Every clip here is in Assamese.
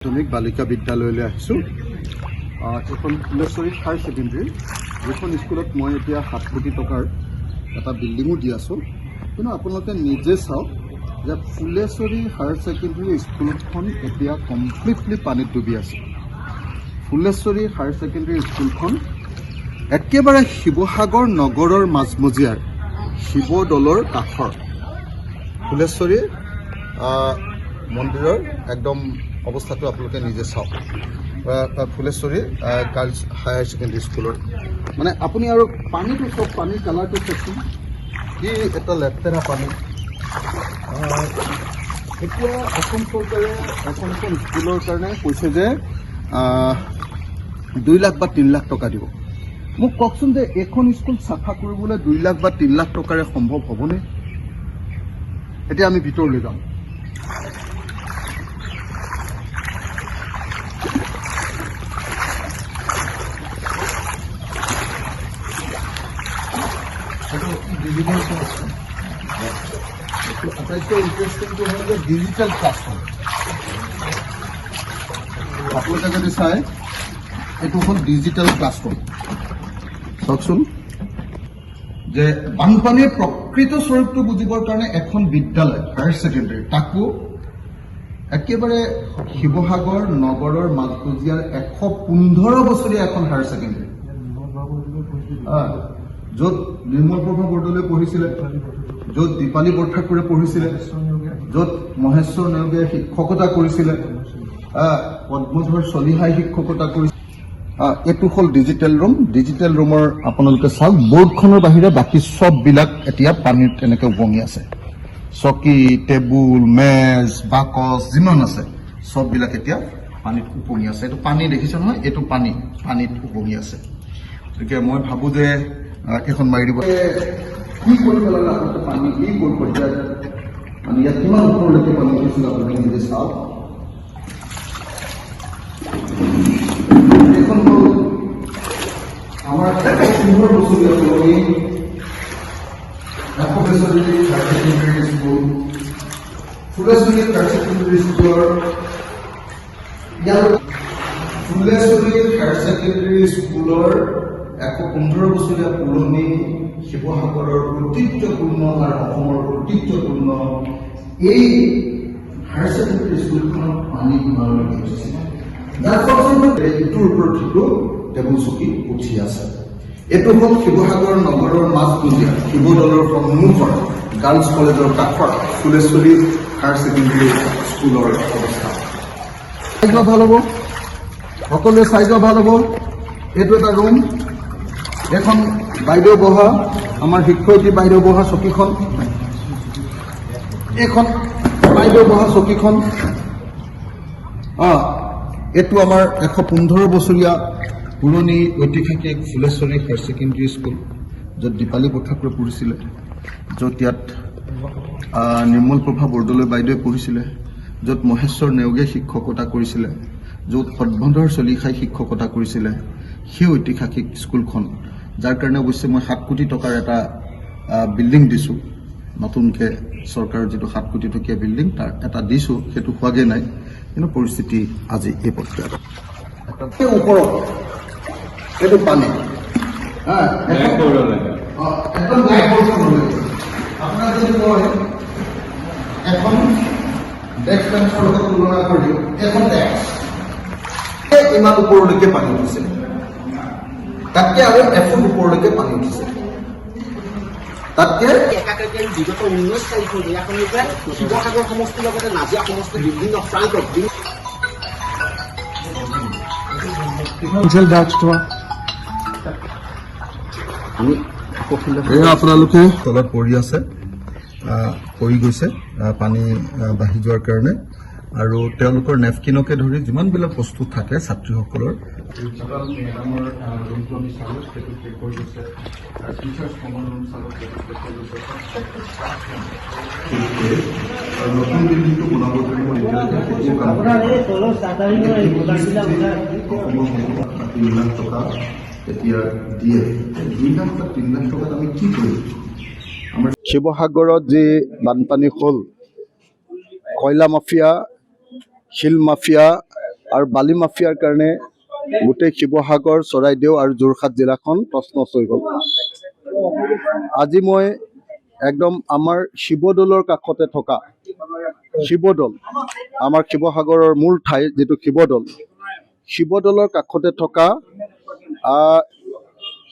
প্ৰাথমিক বালিকা বিদ্যালয়লৈ আহিছোঁ। এখন ফুলেশ্বৰী হায়াৰ ছেকেণ্ডেৰী, যিখন স্কুলত মই এতিয়া 7 কোটি টকাৰ এটা বিল্ডিঙো দি আছোঁ। কিন্তু আপোনালোকে নিজে চাওক যে ফুলেশ্বৰী হায়াৰ ছেকেণ্ডেৰী স্কুলখন এতিয়া কমপ্লিটলি পানীত ডুবি আছে। ফুলেশ্বৰী হায়াৰ ছেকেণ্ডেৰী স্কুলখন একেবাৰে শিৱসাগৰ নগৰৰ মাজমজিয়াৰ শিৱদৌলৰ কাষৰ ফুলেশ্বৰী মন্দিৰৰ একদম অৱস্থাটো আপোনালোকে নিজে চাওক। ফুলেশ্বৰী গাৰ্লছ হায়াৰ ছেকেণ্ডেৰী স্কুলৰ মানে আপুনি আৰু পানীটো চব পানীৰ কালাৰটো চাওকচোন, কি এটা লেতেৰা পানী। এতিয়া অসম চৰকাৰে এখন স্কুলৰ কাৰণে কৈছে যে 2 লাখ বা 3 লাখ টকা দিব। মোক কওকচোন যে এখন স্কুল চাফা কৰিবলৈ 2 লাখ বা 3 লাখ টকাৰে সম্ভৱ হ'বনে? এতিয়া আমি ভিতৰলৈ যাম। আটাইতকৈ ইণ্টাৰেষ্টিংটো হ'ল যে ডিজিটেল ক্লাছৰুম। আপোনালোকে যদি চাই, এইটো হ'ল ডিজিটেল ক্লাছৰুম। চাওকচোন যে বানপানীৰ প্ৰকৃত স্বৰূপটো বুজিবৰ কাৰণে এখন বিদ্যালয় হায়াৰ ছেকেণ্ডেৰী, তাকো একেবাৰে শিৱসাগৰ নগৰৰ মাজমজিয়াৰ 115 বছৰীয়া এখন হায়াৰ ছেকেণ্ডেৰী, য'ত নিৰ্মল প্ৰভা বৰদলৈ পঢ়িছিলে, য'ত দীপালী বৰঠাকুৰে পঢ়িছিলে, য'ত মহেশ্বৰ নেওগে শিক্ষকতা কৰিছিলে, পদ্মধৰ চলিহাই শিক্ষকতা কৰিছিলে। এইটো হ'ল ডিজিটেল ৰুম। ডিজিটেল ৰুমৰ আপোনালোকে চাওক, বৰ্ডখনৰ বাহিৰে বাকী চববিলাক এতিয়া পানীত এনেকৈ উপঙি আছে। চকী, টেবুল, মেজ, বাকচ যিমান আছে চববিলাক এতিয়া পানীত উপঙি আছে। এইটো পানী দেখিছে নহয়, এইটো পানীত উপঙি আছে। গতিকে মই ভাবোঁ যে এখন মাৰি দিব। কি কৰিব লাগে আপোনালোকে, পানী কি কৰিব মানে ইয়াত কিমান ওপৰলৈকে পানী উঠিছিল আপোনালোকে নিজে চাওক। এইখন হ'ল আমাৰ 115 বছৰীয়া পুৰণি Phuleswari higher secondary school. Phuleswari higher secondary স্কুলৰ ফুলেশ্বৰী হায়াৰ ছেকেণ্ডেৰী স্কুলৰ 115 বছৰীয়া পুৰণি শিৱসাগৰৰ ঐতিহ্যপূৰ্ণ আৰু অসমৰ ঐতিহ্যপূৰ্ণ এই হায়াৰ ছেকেণ্ডেৰী স্কুলখনত পানী কিমানলৈকে উঠিছিল, যাৰ ফলত ইটোৰ ওপৰত সিটো টেবুল চকী উঠি আছে। এইটো হ'ল শিৱসাগৰ নগৰৰ মাজমজিয়া শিৱদৌলৰ সন্মুখৰ গাৰ্লছ কলেজৰ কাষৰ ফুলেশ্বৰী হায়াৰ ছেকেণ্ডেৰী স্কুলৰ অৱস্থা। চাই যোৱা ভাল হ'ব, সকলোৱে চাই যোৱা ভাল হ'ব। এইটো এটা ৰুম, এখন বাইদেউ বহা, আমাৰ শিক্ষয়িত্ৰী বাইদেউ বহা চকীখন, এইখন বাইদেউ বহা চকীখন। এইটো আমাৰ 115 বছৰীয়া পুৰণি ঐতিহাসিক ফুলেশ্বৰী হায়াৰ ছেকেণ্ডেৰী স্কুল, য'ত দীপালী বৰঠাকুৰে পঢ়িছিলে, য'ত ইয়াত নিৰ্মল প্ৰভা বৰদলৈ বাইদেৱে পঢ়িছিলে, য'ত মহেশ্বৰ নেওগে শিক্ষকতা কৰিছিলে, য'ত পদ্মধৰ চলিহাই শিক্ষকতা কৰিছিলে। সেই ঐতিহাসিক স্কুলখন, যাৰ কাৰণে অৱশ্যে মই 7 কোটি টকাৰ এটা বিল্ডিং দিছোঁ, নতুনকৈ চৰকাৰৰ যিটো 7 কোটি টকীয়া বিল্ডিং তাৰ এটা দিছোঁ, সেইটো হোৱাগৈ নাই। কিন্তু পৰিস্থিতি আজি এই পৰ্যায়ত ওপৰত এইটো পানী আপোনাৰ যদি কয় এখন ডেস্ক বেঞ্চৰ লগত তুলনা কৰি এখন ডেস্ক ইমান ওপৰলৈকে পানী উঠিছে, তাতকৈ আৰু এফুট ওপৰলৈকে পানী উঠিছে। তাতকে বিগত 19 তাৰিখৰ দিনাখনিৰ শিৱসাগৰ সমষ্টিৰ লগতে নাজিৰা সমষ্টিৰ বিভিন্ন প্ৰান্তত আপোনালোকে তলত পৰি আছে, পৰি গৈছে পানী বাঢ়ি যোৱাৰ কাৰণে। আৰু তেওঁলোকৰ নেপকিনকে ধৰি যিমানবিলাক বস্তু থাকে ছাত্ৰীসকলৰ, নতুন বিল্ডিংটো বনাব পাৰিব। 3 লাখ টকা এতিয়া দিয়ে। 2 লাখ বা 3 লাখ টকাত আমি কি কৰিম? আমাৰ শিৱসাগৰত যি বানপানী হ'ল, কয়লা মাফিয়া, শিল মাফিয়া আৰু বালি মাফিয়াৰ কাৰণে গোটেই শিৱসাগৰ, চৰাইদেউ আৰু যোৰহাট জিলাখন তছনছ হৈ গ'ল। আজি মই একদম আমাৰ শিৱদৌলৰ কাষতে থকা শিৱদৌল, আমাৰ শিৱসাগৰৰ মূল ঠাই যিটো শিৱদৌলৰ কাষতে থকা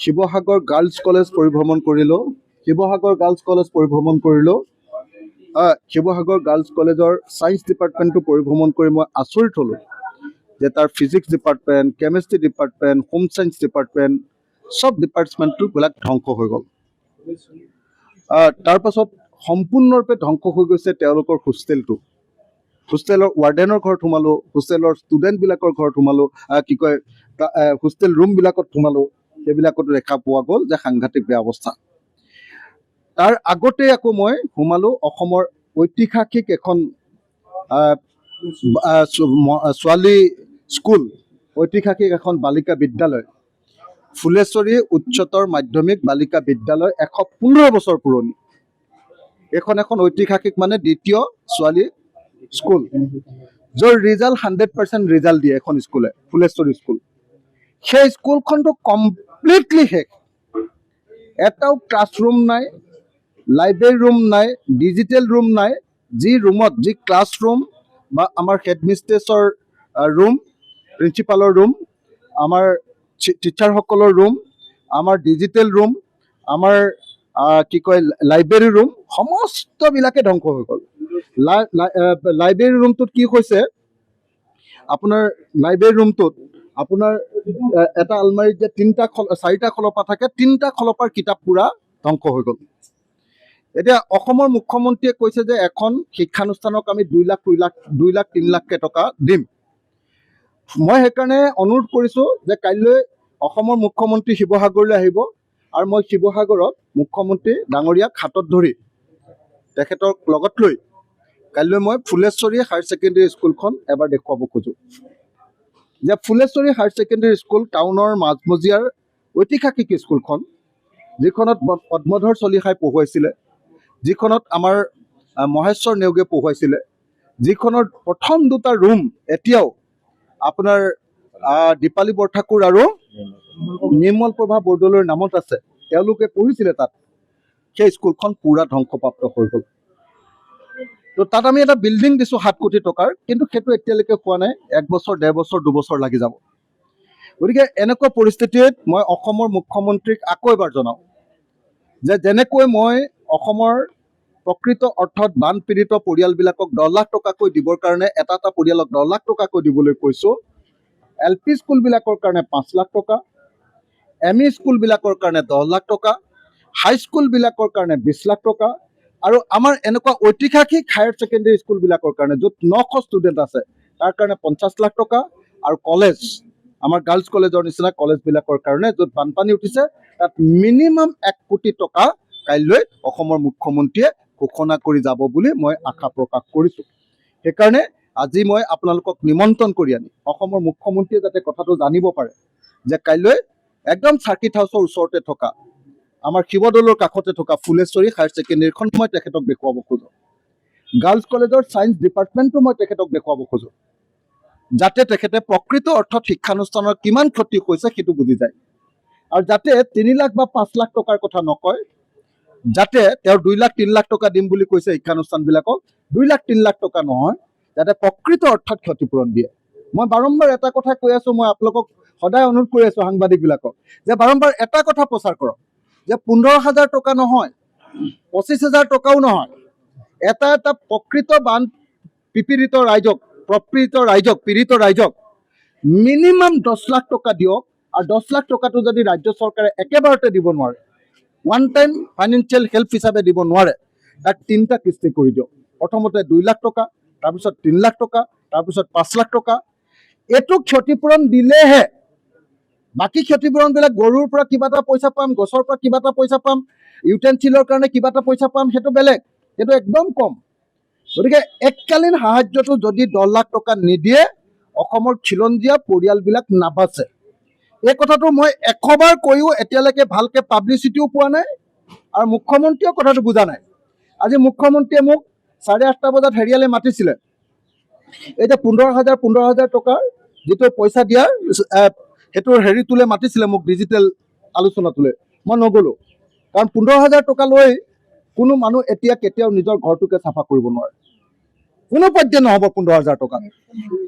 শিৱসাগৰ গাৰ্লছ কলেজ পৰিভ্ৰমণ কৰিলোঁ। শিৱসাগৰ গাৰ্লছ কলেজৰ ছায়েন্স ডিপাৰ্টমেণ্টটো পৰিভ্ৰমণ কৰি মই আচৰিত হ'লোঁ যে তাৰ physics department, chemistry department, home science department, চব ডিপাৰ্টমেণ্টবিলাক ধ্বংস হৈ গ'ল। তাৰ পাছত সম্পূৰ্ণৰূপে ধ্বংস হৈ গৈছে তেওঁলোকৰ হোষ্টেলটো। হোষ্টেলৰ ৱাৰ্ডেনৰ ঘৰত সোমালোঁ, হোষ্টেলৰ ষ্টুডেণ্টবিলাকৰ ঘৰত সোমালোঁ, হোষ্টেল ৰুমবিলাকত সোমালোঁ, সেইবিলাকতো দেখা পোৱা গ'ল যে সাংঘাতিক বেয়া অৱস্থা। তাৰ আগতে আকৌ মই সোমালোঁ অসমৰ ঐতিহাসিক এখন ছোৱালী স্কুল, ঐতিহাসিক এখন বালিকা বিদ্যালয়, ফুলেশ্বৰী উচ্চতৰ মাধ্যমিক বালিকা বিদ্যালয়, 115 বছৰ পুৰণি। এইখন এখন ঐতিহাসিক মানে দ্বিতীয় ছোৱালী স্কুল, য'ৰ ৰিজাল্ট 100% ৰিজাল্ট দিয়ে এখন স্কুলে, ফুলেশ্বৰী স্কুল। সেই স্কুলখনটো কমপ্লিটলি শেষ। এটাও ক্লাছৰুম নাই, লাইব্ৰেৰী ৰুম নাই, ডিজিটেল ৰুম নাই। যি ৰুমত, যি ক্লাছৰুম বা আমাৰ হেডমিষ্ট্ৰেছৰ ৰুম, প্ৰিন্সিপালৰ ৰুম, আমাৰ টিচাৰসকলৰ ৰুম, আমাৰ ডিজিটেল ৰুম, আমাৰ লাইব্ৰেৰী ৰুম, সমস্তবিলাকে ধ্বংস হৈ গ'ল। লাইব্ৰেৰী ৰুমটোত কি হৈছে, আপোনাৰ লাইব্ৰেৰী ৰুমটোত আপোনাৰ এটা আলমাৰীত যে 4টা খলপা থাকে, 3টা খলপাৰ কিতাপ পুৰা ধ্বংস হৈ গ'ল। এতিয়া অসমৰ মুখ্যমন্ত্ৰীয়ে কৈছে যে এখন শিক্ষানুষ্ঠানক আমি 2 লাখ 3 লাখকৈ টকা দিম। মই সেইকাৰণে অনুৰোধ কৰিছোঁ যে কাইলৈ অসমৰ মুখ্যমন্ত্ৰী শিৱসাগৰলৈ আহিব আৰু মই শিৱসাগৰত মুখ্যমন্ত্ৰী ডাঙৰীয়াক হাতত ধৰি তেখেতক লগত লৈ কাইলৈ মই ফুলেশ্বৰী হায়াৰ ছেকেণ্ডেৰী স্কুলখন এবাৰ দেখুৱাব খোজোঁ। যে ফুলেশ্বৰী হায়াৰ ছেকেণ্ডেৰী স্কুল টাউনৰ মাজমজিয়াৰ ঐতিহাসিক স্কুলখন, যিখনত পদ্মধৰ চলিহাই পঢ়ুৱাইছিলে, যিখনত আমাৰ মহেশ্বৰ নেওগে পঢ়ুৱাইছিলে, যিখনৰ প্ৰথম 2টা ৰুম এতিয়াও আপোনাৰ দীপালী বৰঠাকুৰ আৰু নিৰ্মল প্ৰভা বৰদলৈৰ নামত আছে, তেওঁলোকে পঢ়িছিলে তাত। সেই স্কুলখন পুৰা ধ্বংসপ্ৰাপ্ত হৈ গ'ল। তো তাত আমি এটা বিল্ডিং দিছোঁ 7 কোটি টকাৰ, কিন্তু সেইটো এতিয়ালৈকে হোৱা নাই। 1 বছৰ, 1.5 বছৰ, 2 বছৰ লাগি যাব। গতিকে এনেকুৱা পৰিস্থিতিত মই অসমৰ মুখ্যমন্ত্ৰীক আকৌ এবাৰ জনাওঁ যে যেনেকৈ মই অসমৰ প্ৰকৃত অৰ্থত বানপীড়িত পৰিয়ালবিলাকক 10 লাখ টকাকৈ দিবৰ কাৰণে এটা পৰিয়ালক 10 লাখ টকাকৈ দিবলৈ কৈছোঁ, LP স্কুলবিলাকৰ কাৰণে 5 লাখ টকা, ME স্কুলবিলাকৰ কাৰণে 10 লাখ টকা, হাইস্কুলবিলাকৰ কাৰণে 20 লাখ টকা, আৰু আমাৰ এনেকুৱা ঐতিহাসিক হায়াৰ ছেকেণ্ডেৰী স্কুলবিলাকৰ কাৰণে য'ত 900 ষ্টুডেণ্ট আছে তাৰ কাৰণে 50 লাখ টকা, আৰু কলেজ, আমাৰ গাৰ্লছ কলেজৰ নিচিনা কলেজবিলাকৰ কাৰণে য'ত বানপানী উঠিছে তাত মিনিমাম 1 কোটি টকা কাইলৈ অসমৰ মুখ্যমন্ত্ৰীয়ে ঘোষণা কৰি যাব বুলি মই আশা প্ৰকাশ কৰিছোঁ। সেইকাৰণে আজি মই আপোনালোকক নিমন্ত্ৰণ কৰি আনি অসমৰ মুখ্যমন্ত্ৰীয়ে যাতে কথাটো জানিব পাৰে যে কাইলৈ একদম চাৰ্কিট হাউচৰ ওচৰতে থকা আমাৰ শিৱদৌলৰ কাষতে থকা ফুলেশ্বৰী হায়াৰ ছেকেণ্ডেৰীখন মই তেখেতক দেখুৱাব খোজোঁ। গাৰ্লছ কলেজৰ ছায়েন্স ডিপাৰ্টমেণ্টটো মই তেখেতক দেখুৱাব খোজোঁ, যাতে তেখেতে প্ৰকৃত অৰ্থত শিক্ষানুষ্ঠানৰ কিমান ক্ষতি হৈছে সেইটো বুজি যায়, আৰু যাতে 3 লাখ বা 5 লাখ টকাৰ কথা নকয়, যাতে তেওঁ 2 লাখ 3 লাখ টকা দিম বুলি কৈছে শিক্ষানুষ্ঠানবিলাকক, 2 লাখ 3 লাখ টকা নহয়, যাতে প্ৰকৃত অৰ্থত ক্ষতিপূৰণ দিয়ে। মই বাৰম্বাৰ এটা কথা কৈ আছোঁ, মই আপোনালোকক সদায় অনুৰোধ কৰি আছোঁ সাংবাদিকবিলাকক যে বাৰম্বাৰ এটা কথা প্ৰচাৰ কৰক যে 15,000 টকা নহয়, 25,000 টকাও নহয়, এটা প্ৰকৃত বান পীড়িত ৰাইজক মিনিমাম 10 লাখ টকা দিয়ক। আৰু 10 লাখ টকাটো যদি ৰাজ্য চৰকাৰে একেবাৰতে দিব নোৱাৰে, ওৱান টাইম ফাইনেন্সিয়েল হেল্প হিচাপে দিব নোৱাৰে, তাক 3টা কিস্তি কৰি দিয়ক। প্ৰথমতে 2 লাখ টকা, তাৰপিছত 3 লাখ টকা, তাৰপিছত 5 লাখ টকা। এইটো ক্ষতিপূৰণ দিলেহে, বাকী ক্ষতিপূৰণবিলাক গৰুৰ পৰা কিবা এটা পইচা পাম, গছৰ পৰা কিবা এটা পইচা পাম, ইউটেনচিলৰ কাৰণে কিবা এটা পইচা পাম, সেইটো বেলেগ, সেইটো একদম কম। গতিকে এককালীন সাহায্যটো যদি 10 লাখ টকা নিদিয়ে অসমৰ খিলঞ্জীয়া পৰিয়ালবিলাক নাবাচে। এই কথাটো মই 100 বাৰ কৈও এতিয়ালৈকে ভালকৈ পাব্লিচিটিও পোৱা নাই, আৰু মুখ্যমন্ত্ৰীয়েও কথাটো বুজা নাই। আজি মুখ্যমন্ত্ৰীয়ে মোক 8:30 বজাত হেৰিয়ালৈ মাতিছিলে, এতিয়া 15,000 টকাৰ যিটো পইচা দিয়াৰ সেইটোৰ হেৰিটোলৈ মাতিছিলে মোক ডিজিটেল আলোচনাটোলৈ, মই নগ'লোঁ। কাৰণ 15,000 টকা লৈ কোনো মানুহ এতিয়া কেতিয়াও নিজৰ ঘৰটোকে চাফা কৰিব নোৱাৰে, কোনো পধ্যে নহ'ব 15,000 টকা।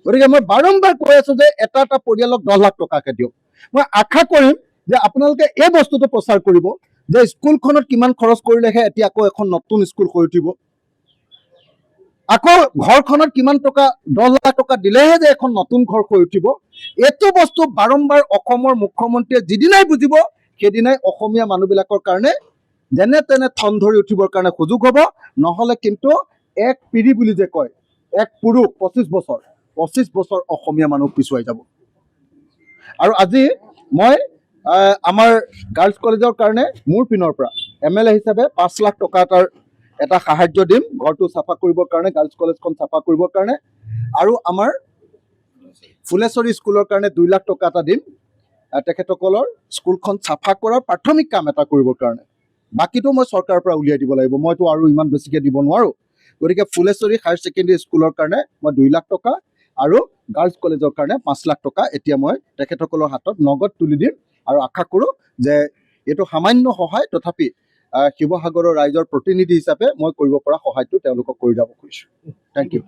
গতিকে মই বাৰম্বাৰ কৈ আছোঁ যে এটা এটা পৰিয়ালক 10 লাখ টকাকৈ দিয়ক। মই আশা কৰিম যে আপোনালোকে এই বস্তুটো প্ৰচাৰ কৰিব যে স্কুলখনত কিমান খৰচ কৰিলেহে এতিয়া আকৌ এখন নতুন স্কুল হৈ উঠিব, আকৌ ঘৰখনত কিমান টকা 10 লাখ টকা দিলেহে যে এখন নতুন ঘৰ হৈ উঠিব। এইটো বস্তু বাৰম্বাৰ অসমৰ মুখ্যমন্ত্ৰীয়ে যিদিনাই বুজিব সেইদিনাই অসমীয়া মানুহবিলাকৰ কাৰণে যেনে তেনে থন ধৰি উঠিবৰ কাৰণে সুযোগ হ'ব। নহ'লে কিন্তু এক পিঢ়ি বুলি যে কয়, এক পুৰুষ 25 বছৰ অসমীয়া মানুহ পিছুৱাই যাব। আৰু আজি মই আমাৰ গাৰ্লছ কলেজৰ কাৰণে মোৰ পিনৰ পৰা MLA হিচাপে 5 লাখ টকা এটা সাহায্য দিম ঘৰটো চাফা কৰিবৰ কাৰণে, গাৰ্লছ কলেজখন চাফা কৰিবৰ কাৰণে। আৰু আমাৰ ফুলেশ্বৰী স্কুলৰ কাৰণে 2 লাখ টকা এটা দিম তেখেতসকলৰ স্কুলখন চাফা কৰাৰ প্ৰাথমিক কাম এটা কৰিবৰ কাৰণে। বাকীটো মই চৰকাৰৰ পৰা উলিয়াই দিব লাগিব, মইতো আৰু ইমান বেছিকৈ দিব নোৱাৰোঁ। গতিকে ফুলেশ্বৰী হায়াৰ ছেকেণ্ডেৰী স্কুলৰ কাৰণে মই 2 লাখ টকা আৰু গাৰ্লছ কলেজৰ কাৰণে 5 লাখ টকা এতিয়া মই তেখেতসকলৰ হাতত নগদ তুলি দিম। আৰু আশা কৰোঁ যে এইটো সামান্য সহায়, তথাপি শিৱসাগৰৰ ৰাইজৰ প্ৰতিনিধি হিচাপে মই কৰিব পৰা সহায়টো তেওঁলোকক কৰি যাব খুজিছোঁ। Thank U.